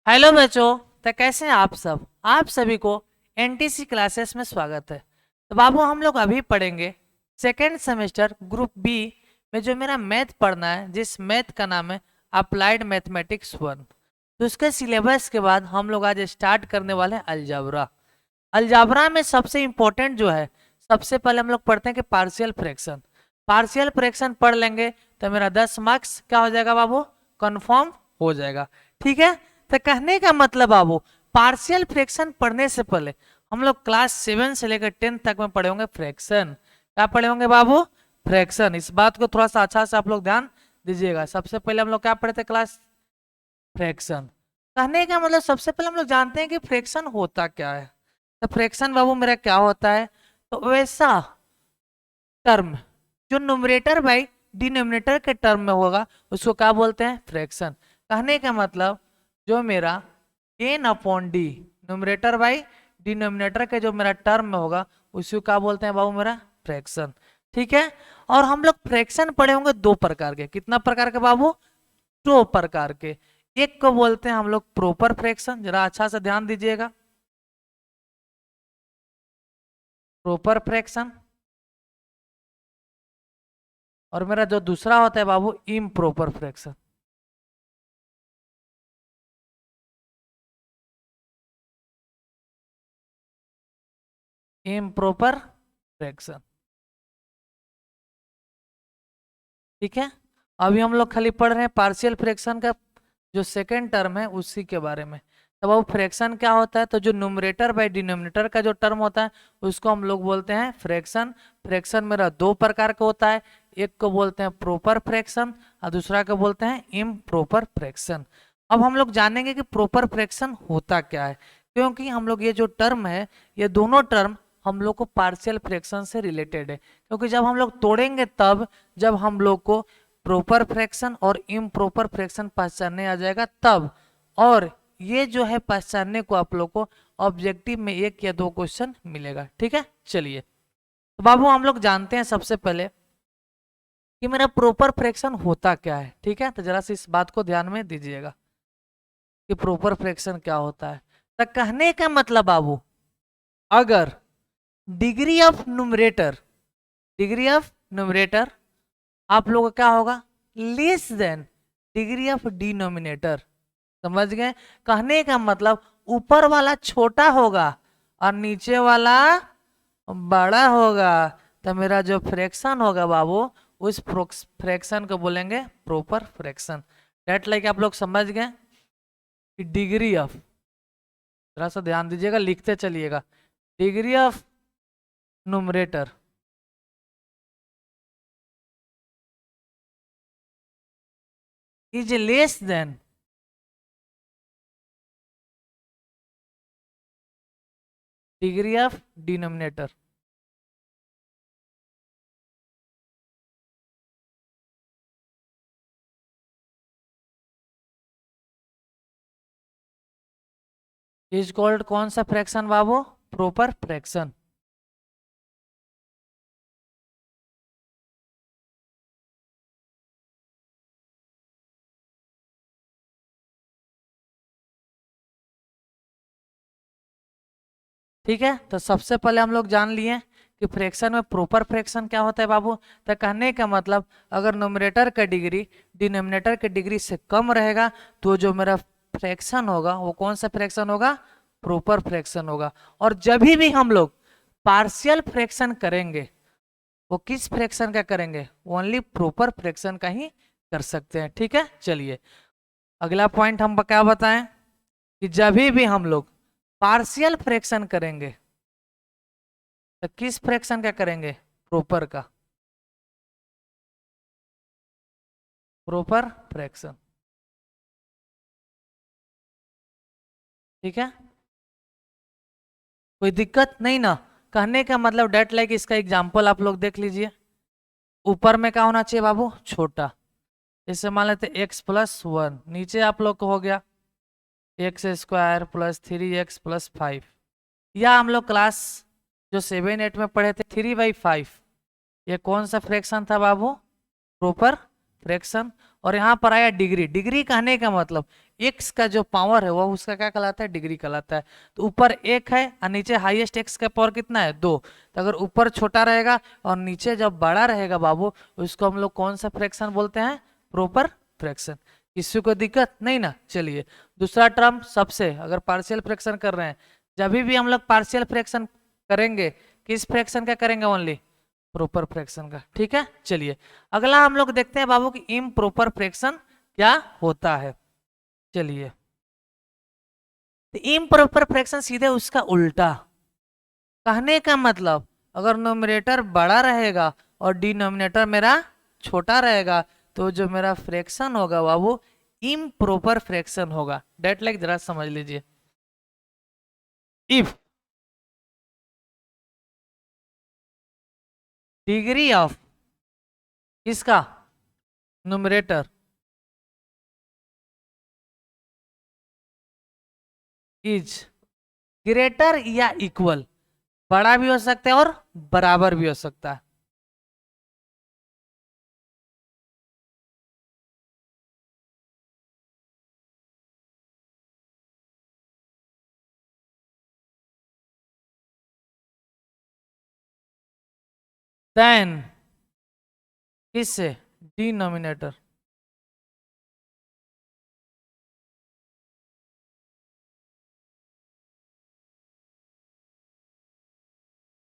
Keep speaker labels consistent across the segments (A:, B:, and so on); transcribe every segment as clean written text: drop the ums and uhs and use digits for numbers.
A: Hello बच्चों। तो कैसे हैं आप सब? आप सभी को एनटीसी क्लासेस में स्वागत है। तो बाबू हम लोग अभी पढ़ेंगे सेकेंड सेमेस्टर ग्रुप बी में जो मेरा मैथ पढ़ना है, जिस मैथ का नाम है अप्लाइड मैथमेटिक्स 1। तो उसके सिलेबस के बाद हम लोग आज स्टार्ट करने वाले हैं अलजाब्रा। अलजाब्रा में सबसे इंपॉर्टेंट जो है, सबसे पहले हम लोग पढ़ते हैं कि पार्शियल फ्रैक्शन। पार्शियल फ्रैक्शन पढ़ लेंगे तो मेरा 10 मार्क्स क्या हो जाएगा बाबू? कंफर्म हो जाएगा। ठीक है। तो कहने का मतलब बाबू, पार्शियल फ्रैक्शन पढ़ने से पहले हम लोग क्लास 7 से लेकर 10 तक में पढ़े होंगे फ्रैक्शन। क्या पढ़े होंगे बाबू? फ्रैक्शन। इस बात को थोड़ा सा अच्छा से आप लोग ध्यान दीजिएगा। सबसे पहले हम लोग क्या पढ़े थे? Class fraction. कहने का मतलब सबसे पहले हम लोग जानते हैं कि फ्रैक्शन होता क्या है। तो फ्रैक्शन बाबू मेरा क्या होता है? तो वैसा टर्म जो न्यूमरेटर बाई डिनोमिनेटर के टर्म में होगा उसको क्या बोलते हैं? फ्रैक्शन। कहने का मतलब जो मेरा N upon D numerator by denominator के जो मेरा टर्म में होगा उसको क्या बोलते हैं बाबू? मेरा फ्रैक्शन। ठीक है। और हम लोग फ्रैक्शन पढ़े होंगे दो प्रकार के। कितना प्रकार के बाबू? दो प्रकार के। एक को बोलते हैं हम लोग प्रॉपर फ्रैक्शन, जरा अच्छा से ध्यान दीजिएगा। Proper fraction. और मेरा जो दूसरा होता है बाबू इम्प्रॉपर फ्रैक्शन। Improper fraction. ठीक है। अभी हम लोग खाली पढ़ रहे हैं पार्शियल फ्रैक्शन का जो सेकेंड टर्म है उसी के बारे में। तब वो फ्रैक्शन क्या होता है? तो जो न्यूमरेटर बाय डिनोमिनेटर का जो टर्म होता है उसको हम लोग बोलते हैं फ्रैक्शन। फ्रैक्शन मेरा दो प्रकार का होता है। एक को बोलते हैं प्रॉपर फ्रैक्शन और दूसरा को बोलते हैं इम्प्रॉपर फ्रैक्शन। अब हम लोग जानेंगे कि प्रॉपर फ्रैक्शन होता क्या है, क्योंकि हम लोग ये जो टर्म है, ये दोनों टर्म हम लोग को पार्शियल फ्रैक्शन से रिलेटेड है। क्योंकि जब हम लोग तोड़ेंगे तब, जब हम लोग को प्रॉपर फ्रैक्शन और इम्प्रॉपर फ्रैक्शन पहचानने आ जाएगा तब। और ये जो है पहचानने को आप लोग को ऑब्जेक्टिव में एक या दो क्वेश्चन मिलेगा। ठीक है। चलिए तो बाबू हम लोग जानते हैं सबसे पहले कि मेरा प्रॉपर फ्रैक्शन होता क्या है। ठीक है। तो जरा सी इस बात को ध्यान में दीजिएगा कि प्रॉपर फ्रैक्शन क्या होता है। तो कहने का मतलब बाबू, अगर degree of numerator, degree of numerator आप लोगों का क्या होगा? Less than degree of denominator. समझ गए? कहने का मतलब ऊपर वाला छोटा होगा और नीचे वाला बड़ा होगा। तो मेरा जो फ्रैक्शन होगा बाबू, उस फ्रैक्शन को बोलेंगे प्रॉपर फ्रैक्शन। डेट लाइक आप लोग समझ गए कि डिग्री ऑफ, थोड़ा सा ध्यान दीजिएगा, लिखते चलिएगा। Degree of numerator is less than degree of denominator. Is called कौन सा फ्रैक्शन बाबू? Proper fraction. ठीक है। तो सबसे पहले हम लोग जान लिए कि फ्रैक्शन में प्रॉपर फ्रैक्शन क्या होता है बाबू। तो कहने का मतलब अगर न्यूमरेटर का डिग्री डिनोमिनेटर के डिग्री से कम रहेगा तो जो मेरा फ्रैक्शन होगा वो कौन सा फ्रैक्शन होगा? प्रॉपर फ्रैक्शन होगा। और जब भी हम लोग पार्शियल फ्रैक्शन करेंगे वो किस फ्रैक्शन का करेंगे? ओनली प्रॉपर फ्रैक्शन का ही कर सकते हैं। ठीक है। चलिए अगला पॉइंट हम क्या बताएं कि जब भी हम लोग पार्शियल फ्रैक्शन करेंगे तो किस फ्रैक्शन का करेंगे? प्रॉपर का। Proper fraction. ठीक है। कोई दिक्कत नहीं ना? कहने का मतलब डेट लाइक इसका एग्जांपल आप लोग देख लीजिए। ऊपर में क्या होना चाहिए बाबू? छोटा। इसे मान लेते एक्स प्लस वन, नीचे आप लोग को हो गया एक्स स्क्वायर प्लस 3x+5। या हम लोग क्लास जो 7 8 में पढ़े थे 3/5, ये कौन सा फ्रैक्शन था बाबू? Proper fraction. और यहाँ पर आया डिग्री। डिग्री कहने का मतलब एक्स का जो पावर है वो उसका क्या कहलाता है, डिग्री कहलाता है। तो ऊपर एक है और नीचे हाईएस्ट एक्स का पावर कितना है, 2। तो अगर ऊपर छोटा रहेगा और नीचे जब बड़ा रहेगा बाबू, उसको हम लोग कौन सा फ्रैक्शन बोलते हैं, प्रॉपर फ्रैक्शन। किसी को दिक्कत नहीं ना। चलिए दूसरा टर्म सबसे, अगर पार्शियल फ्रैक्शन कर रहे हैं, जब भी हम लोग पार्शियल फ्रैक्शन करेंगे, किस फ्रैक्शन का करेंगे, ओनली प्रॉपर फ्रैक्शन का। ठीक है, चलिए अगला हम लोग देखते हैं बाबू कि इम्प्रॉपर फ्रैक्शन क्या होता है। चलिए इम्प्रॉपर फ्रैक्शन सीधे उसका उल्टा। कहने का मतलब अगर नोमिनेटर बड़ा रहेगा और डिनोमिनेटर मेरा छोटा रहेगा, तो जो मेरा फ्रैक्शन होगा वो इम्प्रॉपर फ्रैक्शन होगा। डेट लाइक जरा समझ लीजिए, इफ डिग्री ऑफ इसका न्यूमरेटर इज ग्रेटर या इक्वल, बड़ा भी हो सकता है और बराबर भी हो सकता है। देन किससे, डिनोमिनेटर।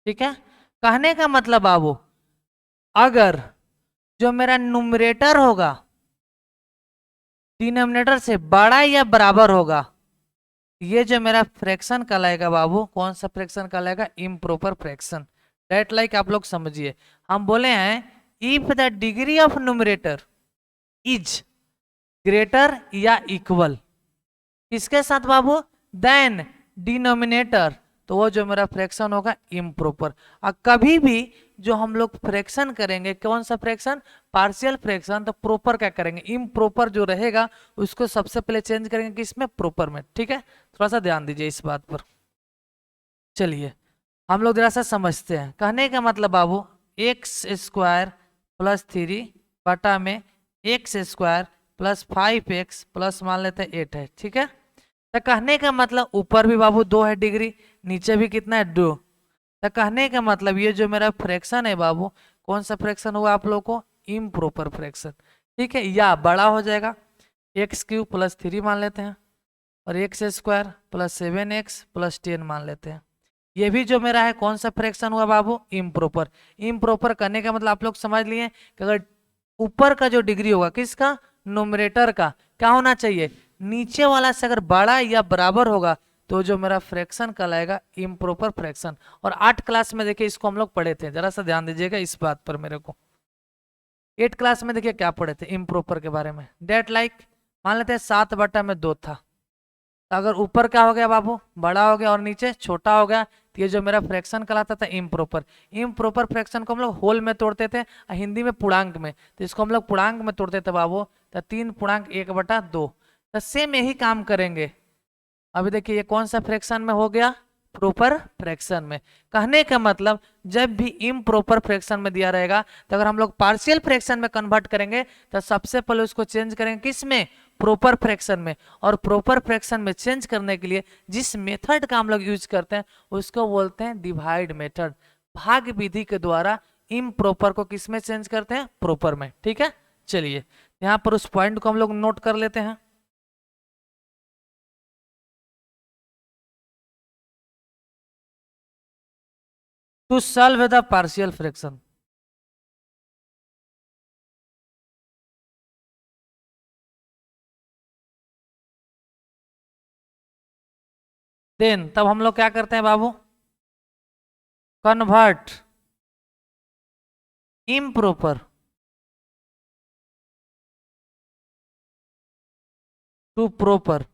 A: ठीक है, कहने का मतलब बाबू अगर जो मेरा न्यूमरेटर होगा डिनोमिनेटर से बड़ा या बराबर होगा, ये जो मेरा फ्रैक्शन कहलाएगा बाबू, कौन सा फ्रैक्शन कहलाएगा, इम्प्रॉपर फ्रैक्शन। दैट लाइक आप लोग समझिए, हम बोले हैं if the degree of numerator is greater या इक्वल किसके साथ बाबू, देन डिनोमिनेटर, तो वो जो मेरा फ्रैक्शन होगा इम्प्रॉपर। और कभी भी जो हम लोग फ्रैक्शन करेंगे, कौन सा फ्रैक्शन, पार्शियल फ्रैक्शन, तो प्रॉपर क्या करेंगे, इम्प्रॉपर जो रहेगा उसको सबसे पहले चेंज करेंगे किसमें, प्रॉपर में। ठीक है, थोड़ा सा ध्यान दीजिए इस बात पर। चलिए हम लोग जरा सा समझते हैं। कहने का मतलब बाबू एक्स स्क्वायर प्लस 3 बटा में x square plus 5x plus मान लेते हैं 8 है। ठीक है, तो कहने का मतलब ऊपर भी बाबू 2 है डिग्री, नीचे भी कितना है, 2। तो कहने का मतलब ये जो मेरा फ्रैक्शन है बाबू, कौन सा फ्रैक्शन हुआ आप लोग को, इम्प्रॉपर फ्रैक्शन। ठीक है, या बड़ा हो जाएगा, x³ प्लस 3 मान लेते हैं और x square plus 7x plus 10 मान लेते हैं। ये भी जो मेरा है कौन सा फ्रैक्शन हुआ बाबू, इम्प्रॉपर। इम्प्रॉपर करने का मतलब आप लोग समझ लिए कि अगर ऊपर का जो डिग्री होगा किसका, नोमिनेटर का, क्या होना चाहिए, नीचे वाला से अगर बड़ा या बराबर होगा, तो जो मेरा फ्रैक्शन कहलाएगा इम्प्रॉपर फ्रैक्शन। और 8 क्लास में देखिए इसको हम लोग पढ़े थे, जरा सा ध्यान दीजिएगा इस बात पर मेरे को। 8 क्लास में देखिए क्या पढ़े थे इम्प्रॉपर के बारे में। डेट लाइक मान लेते हैं 7 बटा में 2 था, तो अगर ऊपर क्या हो गया बाबू, बड़ा हो गया और नीचे छोटा हो गया, तो ये जो मेरा फ्रैक्शन कहलाता था इम्प्रॉपर। इम्प्रॉपर फ्रैक्शन को हम लोग होल में तोड़ते थे, हिंदी में पूर्णांक में, तो इसको हम लोग पूर्णांक में तोड़ते थे बाबू, तो 3.1/2। तो सेम यही काम करेंगे। अभी देखिए ये कौन सा फ्रैक्शन में हो गया, प्रॉपर फ्रैक्शन में। कहने का मतलब जब भी इम्प्रॉपर फ्रैक्शन में दिया रहेगा, तो अगर हम लोग पार्शियल फ्रैक्शन में कन्वर्ट करेंगे, तो सबसे पहले उसको चेंज करेंगे किस में, प्रॉपर फ्रैक्शन में। और प्रॉपर फ्रैक्शन में चेंज करने के लिए जिस मेथड का हम लोग यूज करते हैं उसको बोलते हैं डिवाइड मेथड। भाग विधि के द्वारा इम्प्रॉपर को किस में चेंज करते हैं, प्रॉपर में। ठीक है, चलिए यहाँ पर उस पॉइंट को हम लोग नोट कर लेते हैं। To solve the partial fraction, then तब हम लोग क्या करते हैं बाबू, convert improper to proper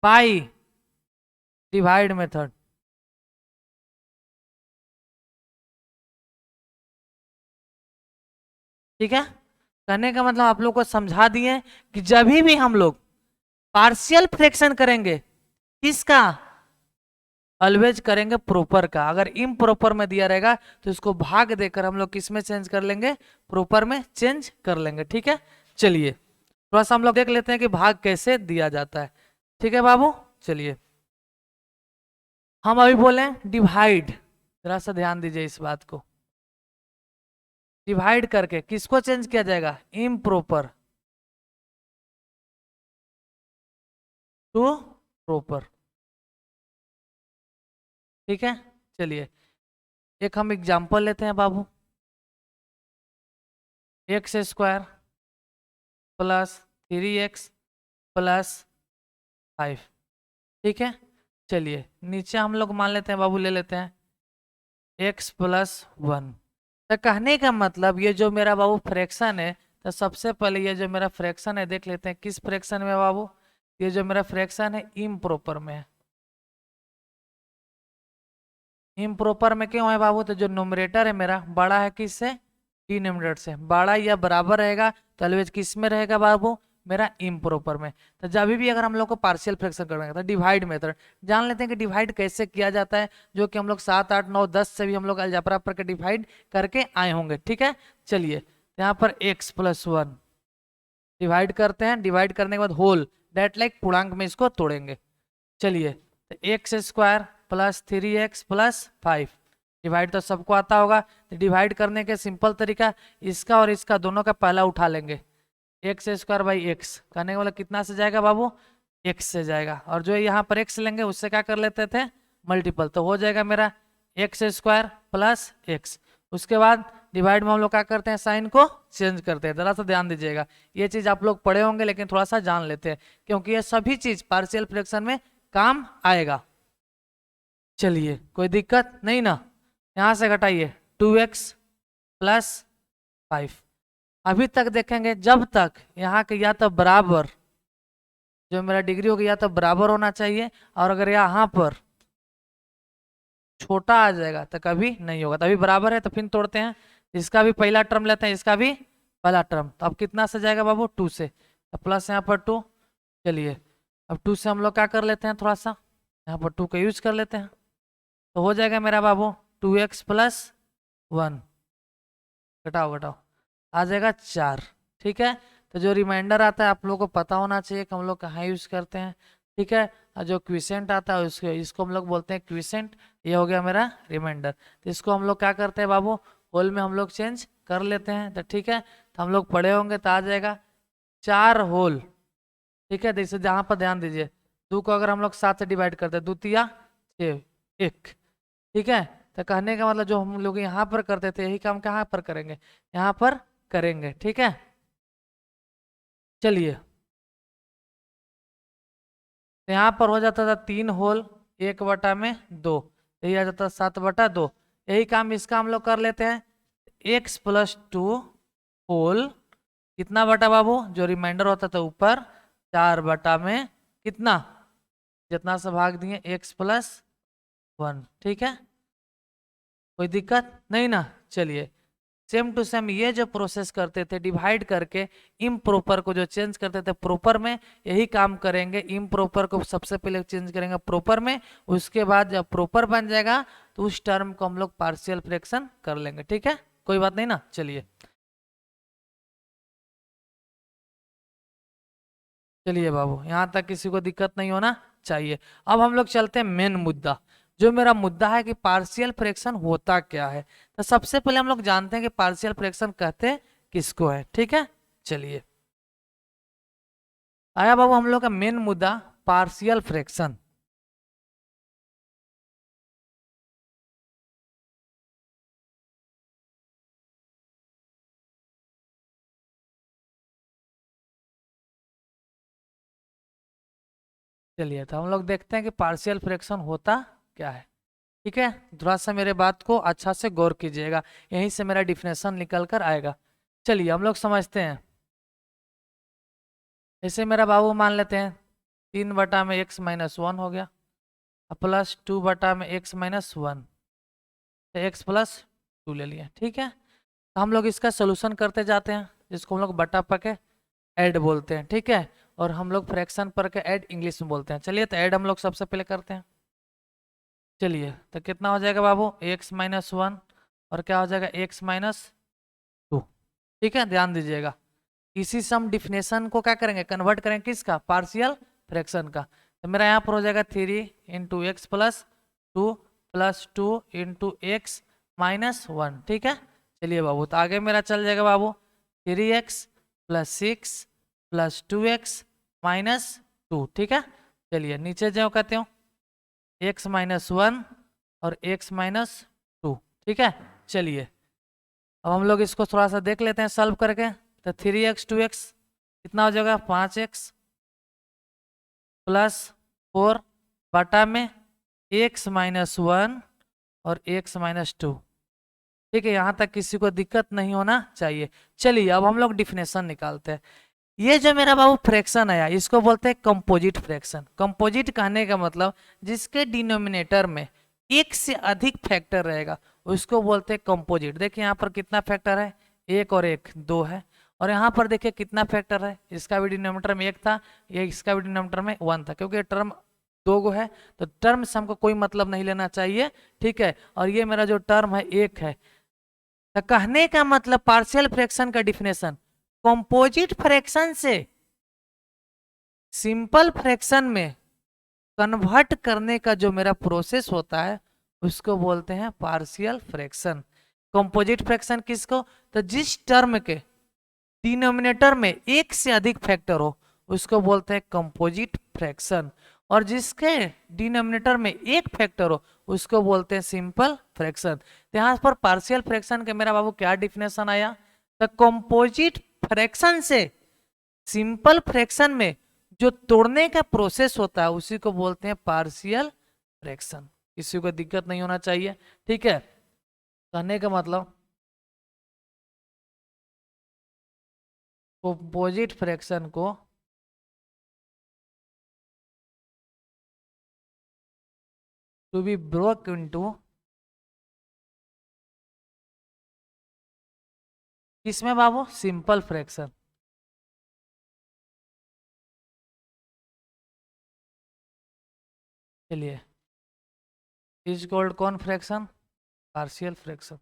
A: by divide method. ठीक है, कहने का मतलब आप लोग को समझा दिए कि जब भी हम लोग पार्शियल फ्रैक्शन करेंगे किसका, ऑलवेज करेंगे प्रॉपर का। अगर इम्प्रॉपर में दिया रहेगा तो इसको भाग देकर हम लोग किस में चेंज कर लेंगे, प्रॉपर में चेंज कर लेंगे। ठीक है, चलिए थोड़ा सा हम लोग देख लेते हैं कि भाग कैसे दिया जाता है। ठीक है बाबू, चलिए हम अभी बोले डिवाइड, जरा सा ध्यान दीजिए इस बात को। डिवाइड करके किसको चेंज किया जाएगा, इम्प्रॉपर टू प्रॉपर। ठीक है, चलिए एक हम एग्जांपल लेते हैं बाबू। X square plus 3x plus 5। ठीक है, चलिए नीचे हम लोग मान लेते हैं बाबू, ले लेते हैं x प्लस 1। तो कहने का मतलब ये जो मेरा बाबू फ्रैक्शन है, तो सबसे पहले ये जो मेरा फ्रैक्शन है देख लेते हैं किस फ्रैक्शन में बाबू। ये जो मेरा फ्रैक्शन है इम्प्रॉपर में है। इम्प्रॉपर में क्यों है बाबू, तो जो न्यूमरेटर है मेरा बड़ा है किससे, डिनोमिनेटर से। बड़ा या बराबर रहेगा तो ऑलवेज किस में रहेगा बाबू, मेरा इम्प्रॉपर में। तो जब भी अगर हम लोग को पार्शियल फ्रैक्शन करना तो डिवाइड मेथड जान लेते हैं कि डिवाइड कैसे किया जाता है, जो कि हम लोग 7, 8, 9, 10 से भी हम लोग अलजेब्रा पर के डिवाइड करके आए होंगे। ठीक है, चलिए यहाँ पर x प्लस 1 डिवाइड करते हैं। डिवाइड करने के बाद होल डेट लाइक पूर्णांक में इसको तोड़ेंगे। चलिए तो x square plus 3x plus 5। Divide तो सबको आता होगा, तो डिवाइड करने के सिंपल तरीका, इसका और इसका दोनों का पहला उठा लेंगे। एक्स स्क्वायर बाई एक्स करने वाला कितना से जाएगा बाबू, x से जाएगा। और जो यहाँ पर x लेंगे उससे क्या कर लेते थे, मल्टीपल। तो हो जाएगा मेरा एक्स स्क्वायर प्लस एक्स। उसके बाद डिवाइड में हम लोग क्या करते हैं, साइन को चेंज करते हैं। जरा सा ध्यान दीजिएगा, ये चीज आप लोग पढ़े होंगे लेकिन थोड़ा सा जान लेते हैं, क्योंकि ये सभी चीज पार्शियल फ्रैक्शन में काम आएगा। चलिए कोई दिक्कत नहीं ना, यहां से घटाइए 2x प्लस 5। अभी तक देखेंगे जब तक यहाँ के या तो बराबर, जो मेरा डिग्री होगी या तो बराबर होना चाहिए, और अगर यहाँ पर छोटा आ जाएगा तो कभी नहीं होगा। तभी बराबर है तो फिर तोड़ते हैं, इसका भी पहला टर्म लेते हैं, इसका भी पहला टर्म। तो अब कितना से जाएगा बाबू, 2 से, तो प्लस यहाँ पर 2। चलिए अब 2 से हम लोग क्या कर लेते हैं, थोड़ा सा यहाँ पर 2 का यूज कर लेते हैं। तो हो जाएगा मेरा बाबू 2x प्लस 1, घटाओ घटाओ आ जाएगा 4। ठीक है, तो जो रिमाइंडर आता है आप लोगों को पता होना चाहिए कि हम लोग कहाँ यूज करते हैं। ठीक है, और जो क्विसेंट आता है उसको इसको हम लोग बोलते हैं क्विसेंट। ये हो गया मेरा रिमाइंडर। तो इसको हम लोग क्या करते हैं बाबू, होल में हम लोग चेंज कर लेते हैं। तो ठीक है, तो हम लोग पढ़े होंगे तो आ जाएगा 4 होल। ठीक है, तो इसे जहाँ पर ध्यान दीजिए, 2 को अगर हम लोग 7 से डिवाइड करते हैं, 2 तिया 6, 1। ठीक है, तो कहने का मतलब जो हम लोग यहाँ पर करते थे यही काम कहाँ पर करेंगे, यहाँ पर करेंगे। ठीक है, चलिए तो यहाँ पर हो जाता था 3 होल 1/2, तो ये आ जाता 7/2। यही काम इसका हम लोग कर लेते हैं, x प्लस 2 होल कितना बटा बाबू, जो रिमाइंडर होता था ऊपर 4 में कितना, जितना से भाग दिए x प्लस 1। ठीक है, कोई दिक्कत नहीं ना। चलिए सेम टू सेम ये जो प्रोसेस करते थे डिवाइड करके इम्प्रॉपर को जो चेंज करते थे प्रॉपर में, यही काम करेंगे। इम्प्रॉपर को सबसे पहले चेंज करेंगे प्रॉपर में, उसके बाद जब प्रॉपर बन जाएगा तो उस टर्म को हम लोग पार्शियल फ्रैक्शन कर लेंगे। ठीक है, कोई बात नहीं ना। चलिए चलिए बाबू, यहाँ तक किसी को दिक्कत नहीं होना चाहिए। अब हम लोग चलते हैं मेन मुद्दा। जो मेरा मुद्दा है कि पार्शियल फ्रैक्शन होता क्या है, तो सबसे पहले हम लोग जानते हैं कि पार्शियल फ्रैक्शन कहते किसको है। ठीक है, चलिए आया बाबू हम लोग का मेन मुद्दा, पार्शियल फ्रैक्शन। चलिए तो हम लोग देखते हैं कि पार्शियल फ्रैक्शन होता क्या है। ठीक है, थोड़ा सा मेरे बात को अच्छा से गौर कीजिएगा, यहीं से मेरा डिफिनेशन निकल कर आएगा। चलिए हम लोग समझते हैं। ऐसे मेरा बाबू मान लेते हैं 3/x-1 हो गया, प्लस 2/x-1, तो x प्लस 2 ले लिया। ठीक है, तो हम लोग इसका सोल्यूशन करते जाते हैं, जिसको हम लोग बटा पके ऐड बोलते हैं। ठीक है, और हम लोग फ्रैक्शन पर के ऐड इंग्लिश में बोलते हैं। चलिए तो ऐड हम लोग सबसे पहले करते हैं। चलिए तो कितना हो जाएगा बाबू, x माइनस वन और क्या हो जाएगा x माइनस टू। ठीक है, ध्यान दीजिएगा। इसी से हम डिफिनेशन को क्या करेंगे, कन्वर्ट करेंगे किसका, पार्शियल फ्रैक्शन का। तो मेरा यहाँ पर हो जाएगा 3 × x + 2 + 2 × x - 1। ठीक है, चलिए बाबू, तो आगे मेरा चल जाएगा बाबू 3x + 6 + 2x - 2। ठीक है, चलिए नीचे जाओ, कहते हो x - 1 और x - 2। ठीक है, चलिए अब हम लोग इसको थोड़ा सा देख लेते हैं सॉल्व करके। तो 3x 2x कितना हो जाएगा, 5x + 4 बटा में x - 1 और x - 2। ठीक है, यहाँ तक किसी को दिक्कत नहीं होना चाहिए। चलिए अब हम लोग डिफिनेशन निकालते हैं। ये जो मेरा बाबू फ्रैक्शन आया, इसको बोलते हैं कंपोजिट फ्रैक्शन। कंपोजिट कहने का मतलब जिसके डिनोमिनेटर में एक से अधिक फैक्टर रहेगा उसको बोलते हैं कंपोजिट। देखिए यहाँ पर कितना फैक्टर है, एक और एक दो है। और यहाँ पर देखिए कितना फैक्टर है, इसका भी डिनोमिनेटर में एक था, ये इसका भी डिनोमिनेटर में वन था, क्योंकि टर्म दो गो है तो टर्म से हमको कोई मतलब नहीं लेना चाहिए। ठीक है, और ये मेरा जो टर्म है एक है। तो कहने का मतलब पार्शियल फ्रैक्शन का डिफिनेशन, कंपोजिट फ्रैक्शन से सिंपल फ्रैक्शन में कन्वर्ट करने का जो मेरा प्रोसेस होता है उसको बोलते हैं पार्शियल फ्रैक्शन। कंपोजिट फ्रैक्शन किसको, तो जिस टर्म के डिनोमिनेटर में एक से अधिक फैक्टर हो उसको बोलते हैं कंपोजिट फ्रैक्शन, और जिसके डिनोमिनेटर में एक फैक्टर हो उसको बोलते हैं सिंपल फ्रैक्शन। तो यहाँ पर पार्शियल फ्रैक्शन के मेरा बाबू क्या डिफिनेशन आया, तो कंपोजिट फ्रैक्शन से सिंपल फ्रैक्शन में जो तोड़ने का प्रोसेस होता है उसी को बोलते हैं पार्शियल फ्रैक्शन। किसी को दिक्कत नहीं होना चाहिए। ठीक है, कहने का मतलब कंपोजिट फ्रैक्शन को टू बी ब्रोक इनटू, किसमें बाबू, सिंपल फ्रैक्शन। चलिए इज कॉल्ड कौन फ्रैक्शन, पार्शियल फ्रैक्शन।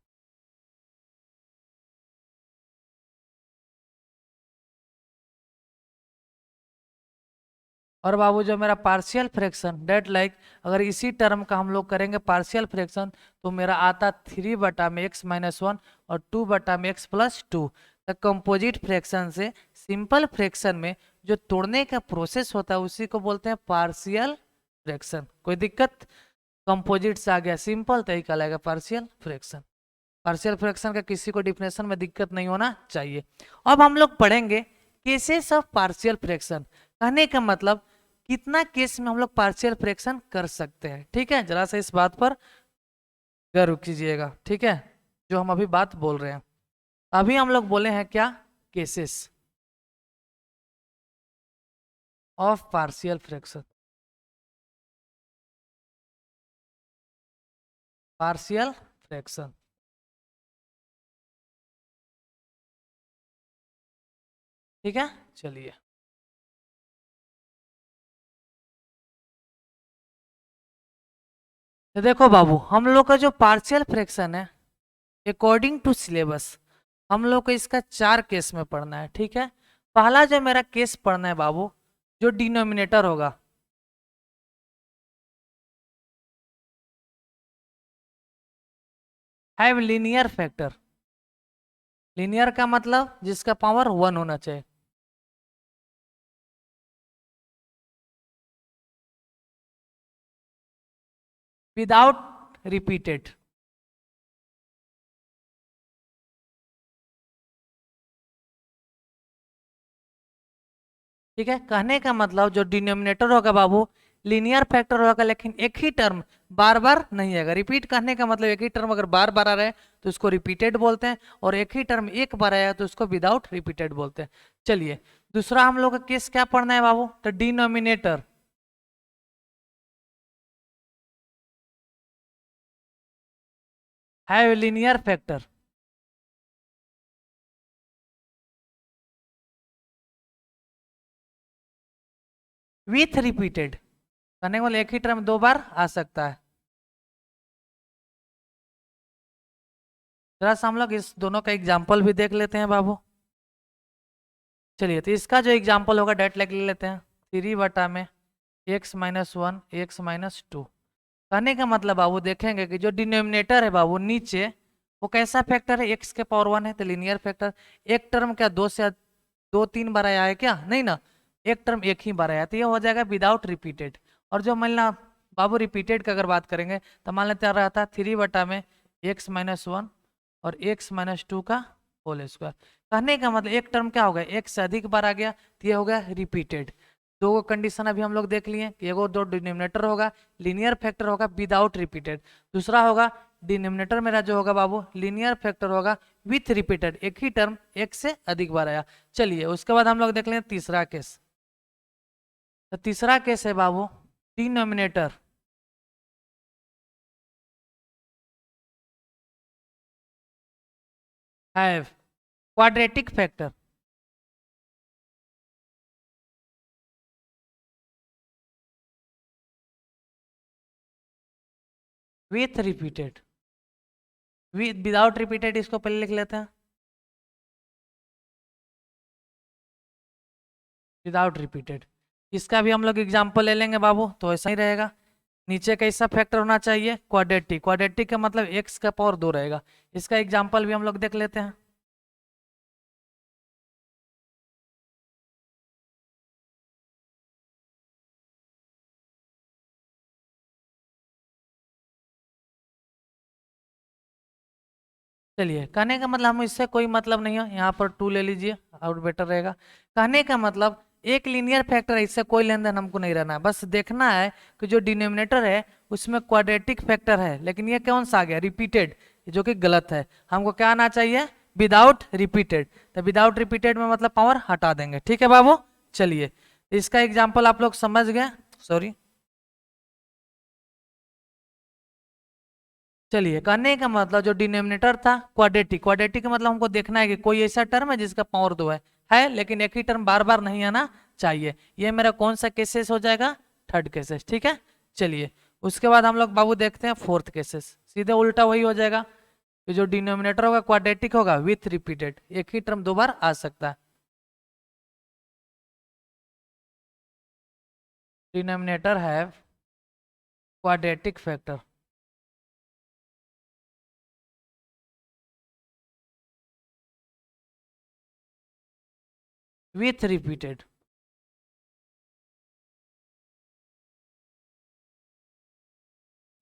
A: और बाबू जो मेरा पार्शियल फ्रैक्शन डेट लाइक अगर इसी टर्म का हम लोग करेंगे पार्शियल फ्रैक्शन तो मेरा आता 3/x - 1 और 2/x + 2। द कंपोजिट फ्रैक्शन से सिंपल फ्रैक्शन में जो तोड़ने का प्रोसेस होता है उसी को बोलते हैं पार्शियल फ्रैक्शन। कोई दिक्कत, कंपोजिट से आ गया सिंपल तो ही कहलाएगा पार्शियल फ्रैक्शन। पार्शियल फ्रैक्शन का किसी को डिफिनेशन में दिक्कत नहीं होना चाहिए। अब हम लोग पढ़ेंगे केसेस ऑफ पार्शियल फ्रैक्शन। कहने का मतलब कितना केस में हम लोग पार्शियल फ्रैक्शन कर सकते हैं। ठीक है, जरा सा इस बात पर गौर कीजिएगा। ठीक है, जो हम अभी बात बोल रहे हैं अभी हम लोग बोले हैं क्या, cases of partial fraction. Partial fraction, ठीक है, चलिए तो देखो बाबू हम लोग का जो पार्शियल फ्रैक्शन है अकॉर्डिंग टू सिलेबस हम लोग को इसका 4 केस में पढ़ना है। ठीक है, पहला जो मेरा केस पढ़ना है बाबू, जो डिनोमिनेटर होगा हैव लीनियर फैक्टर। लीनियर का मतलब जिसका पावर 1 होना चाहिए। Without repeated. ठीक है, कहने का मतलब जो डिनोमिनेटर होगा बाबू लीनियर फैक्टर होगा, लेकिन एक ही टर्म बार बार नहीं आएगा। रिपीट कहने का मतलब एक ही टर्म अगर बार बार आ रहा है तो उसको रिपीटेड बोलते हैं, और एक ही टर्म एक बार आया तो उसको विदाउट रिपीटेड बोलते हैं। चलिए दूसरा हम लोग का केस क्या पढ़ना है बाबू, तो denominator have linear factor with repeated. कहने का मतलब एक ही टर्म दो बार आ सकता है। जरा सा हम लोग इस दोनों का एग्जाम्पल भी देख लेते हैं बाबू। चलिए, तो इसका जो एग्जाम्पल होगा डायरेक्ट ले लेते हैं। 3/में x-1 x-2। कहने का मतलब बाबू देखेंगे कि जो डिनोमिनेटर है बाबू नीचे, वो कैसा फैक्टर है, x के पावर 1 है तो लीनियर फैक्टर। एक टर्म क्या दो से दो तीन बार आया है क्या, नहीं ना, एक टर्म एक ही बार आया, तो ये हो जाएगा विदाउट रिपीटेड। और जो मान ला बाबू रिपीटेड की अगर बात करेंगे तो मान लेते रहा था 3/में x-1 और x-2 का होल स्क्वायर। कहने का मतलब एक टर्म क्या हो गया, एक से अधिक बार आ गया तो ये हो गया रिपीटेड। दो कंडीशन अभी हम लोग देख लिए कि एगो दो डिनोमिनेटर होगा लीनियर फैक्टर होगा विदाउट रिपीटेड, दूसरा होगा डिनोमिनेटर मेरा जो होगा बाबू लीनियर फैक्टर होगा विथ रिपीटेड, एक ही टर्म एक से अधिक बार आया। चलिए उसके बाद हम लोग देख लें तीसरा केस। तो तीसरा केस है बाबू denominator have quadratic factor. With repeated, without repeated इसको पहले लिख लेते हैं, विदाउट रिपीटेड। इसका भी हम लोग एग्जाम्पल ले लेंगे बाबू, तो ऐसा ही रहेगा। नीचे कैसा फैक्टर होना चाहिए, क्वाड्रेटिक। क्वाड्रेटिक का मतलब x का पावर 2 रहेगा। इसका एग्जाम्पल भी हम लोग देख लेते हैं। चलिए, कहने का मतलब हम इससे कोई मतलब नहीं है, यहाँ पर 2 ले लीजिए और बेटर रहेगा। कहने का मतलब एक लीनियर फैक्टर है, इससे कोई लेन देन हमको नहीं रहना है, बस देखना है कि जो डिनोमिनेटर है उसमें क्वाड्रेटिक फैक्टर है, लेकिन ये कौन सा आ गया, रिपीटेड, जो कि गलत है। हमको क्या आना चाहिए, विदाउट रिपीटेड। तो विदाउट रिपीटेड में मतलब पावर हटा देंगे, ठीक है बाबू। चलिए, इसका एग्जाम्पल आप लोग समझ गए, सॉरी। चलिए, कहने का मतलब जो डिनोमिनेटर था क्वाड्रेटिक, क्वाड्रेटिक का मतलब हमको देखना है कि कोई ऐसा टर्म है जिसका पावर 2 है लेकिन एक ही टर्म बार बार नहीं आना चाहिए। ये मेरा कौन सा केसेस हो जाएगा, थर्ड केसेस, ठीक है। चलिए, उसके बाद हम लोग बाबू देखते हैं फोर्थ केसेस। सीधे उल्टा वही हो जाएगा कि जो डिनोमिनेटर होगा क्वाड्रेटिक होगा विथ रिपीटेड, एक ही टर्म 2 बार आ सकता है। Denominator have quadratic factor with repeated.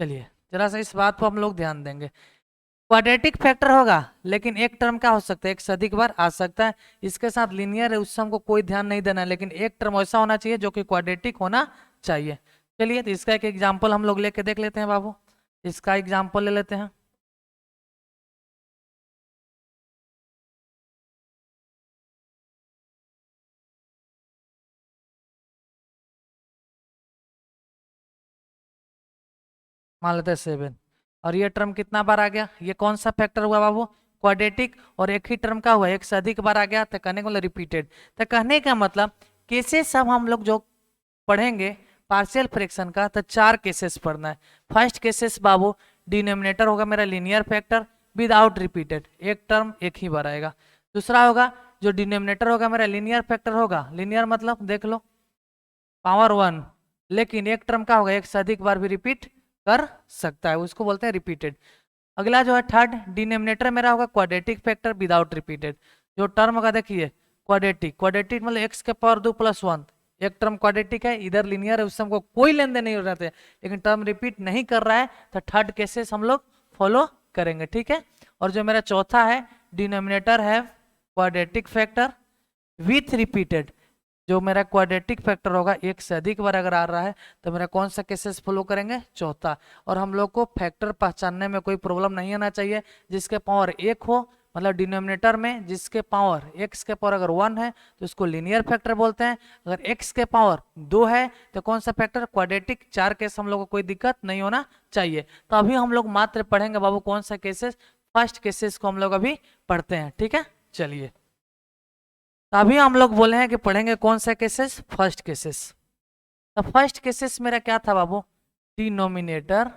A: चलिए, जरा सा इस बात पर हम लोग ध्यान देंगे। क्वाड्रेटिक फैक्टर होगा लेकिन एक टर्म क्या हो सकता है, एक से अधिक बार आ सकता है। इसके साथ लीनियर है, उससे हमको कोई ध्यान नहीं देना है, लेकिन एक टर्म ऐसा होना चाहिए जो कि क्वाड्रेटिक होना चाहिए। चलिए, तो इसका एक एग्जाम्पल हम लोग लेके देख लेते हैं बाबू। इसका एग्जाम्पल ले लेते हैं। मान लेते हैं 7, और ये टर्म कितना बार आ गया, ये कौन सा फैक्टर हुआ बाबू, क्वाड्रेटिक, और एक ही टर्म का हुआ एक से अधिक बार आ गया, तो कहने को रिपीटेड। तो कहने का मतलब केसेस सब हम लोग जो पढ़ेंगे पार्शियल फ्रैक्शन का, तो 4 केसेस पढ़ना है। फर्स्ट केसेस बाबू, डिनोमिनेटर होगा मेरा लीनियर फैक्टर विदाउट रिपीटेड, एक टर्म एक ही बार आएगा। दूसरा होगा जो डिनोमिनेटर होगा मेरा लीनियर फैक्टर होगा, लीनियर मतलब देख लो पावर 1, लेकिन एक टर्म का होगा एक से अधिक बार भी रिपीट कर सकता है, उसको बोलते हैं रिपीटेड। अगला जो है थर्ड, डिनोमिनेटर मेरा होगा क्वाड्रेटिक फैक्टर विदाउट रिपीटेड। जो टर्म होगा देखिए क्वाड्रेटिक, क्वाड्रेटिक मतलब एक्स के पावर 2 + 1, एक टर्म क्वाड्रेटिक है, इधर लीनियर है, उससे हमको कोई लेन देन नहीं हो रहे, लेकिन टर्म रिपीट नहीं कर रहा है, तो थर्ड केसेस हम लोग फॉलो करेंगे, ठीक है। और जो मेरा चौथा है, डिनोमिनेटर है क्वाड्रेटिक फैक्टर विथ रिपीटेड। जो मेरा क्वाड्रेटिक फैक्टर होगा एक से अधिक बार अगर आ रहा है, तो मेरा कौन सा केसेस फॉलो करेंगे, चौथा। और हम लोग को फैक्टर पहचानने में कोई प्रॉब्लम नहीं आना चाहिए, जिसके पावर एक हो, मतलब डिनोमिनेटर में जिसके पावर x के पावर अगर 1 है तो उसको लीनियर फैक्टर बोलते हैं, अगर x के पावर 2 है तो कौन सा फैक्टर, क्वाड्रेटिक। 4 केस हम लोग को कोई दिक्कत नहीं होना चाहिए। तो अभी हम लोग मात्र पढ़ेंगे बाबू कौन सा केसेस, फर्स्ट केसेस को हम लोग अभी पढ़ते हैं, ठीक है। चलिए, तो अभी हम लोग बोले हैं कि पढ़ेंगे कौन सा केसेस, फर्स्ट केसेस। तो फर्स्ट केसेस मेरा क्या था बाबू, denominator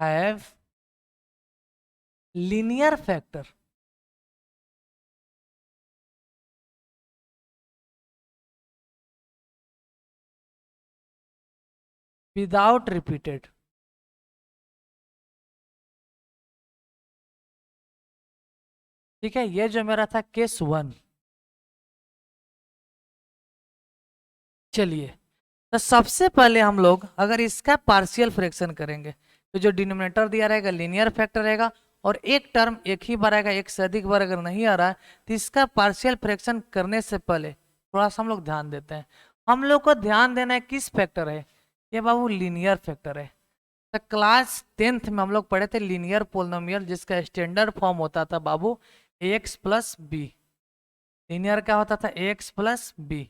A: have linear factor without repeated. ठीक है, ये जो मेरा था केस 1। चलिए, तो सबसे पहले हम लोग अगर इसका पार्शियल फ्रैक्शन करेंगे तो जो डिनोमिनेटर दिया रहेगा लीनियर फैक्टर रहेगा, और एक टर्म एक ही बार आएगा, एक से अधिक बार अगर नहीं आ रहा है तो इसका पार्शियल फ्रैक्शन करने से पहले थोड़ा सा हम लोग ध्यान देते हैं। हम लोग को ध्यान देना है किस फैक्टर है, ये बाबू लीनियर फैक्टर है। तो क्लास 10th में हम लोग पढ़े थे लीनियर पोलिनोमियल, जिसका स्टैंडर्ड फॉर्म होता था बाबू ax प्लस बी। लीनियर क्या होता था, ax प्लस बी।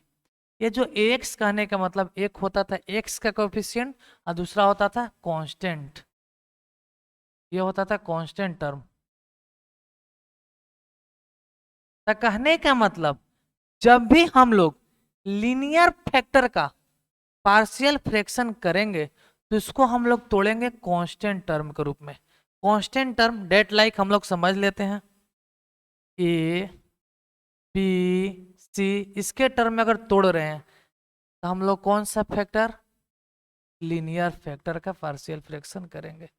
A: ये जो ax कहने का मतलब एक होता था x का कोएफिशिएंट और दूसरा होता था कांस्टेंट। ये होता था कांस्टेंट टर्म। तो कहने का मतलब जब भी हम लोग लीनियर फैक्टर का पार्शियल फ्रैक्शन करेंगे तो इसको हम लोग तोड़ेंगे कांस्टेंट टर्म के रूप में। कांस्टेंट टर्म डेट लाइक हम लोग समझ लेते हैं, ए बी सी, इसके टर्म में अगर तोड़ रहे हैं तो हम लोग कौन सा फैक्टर, लीनियर फैक्टर का पार्शियल फ्रैक्शन करेंगे।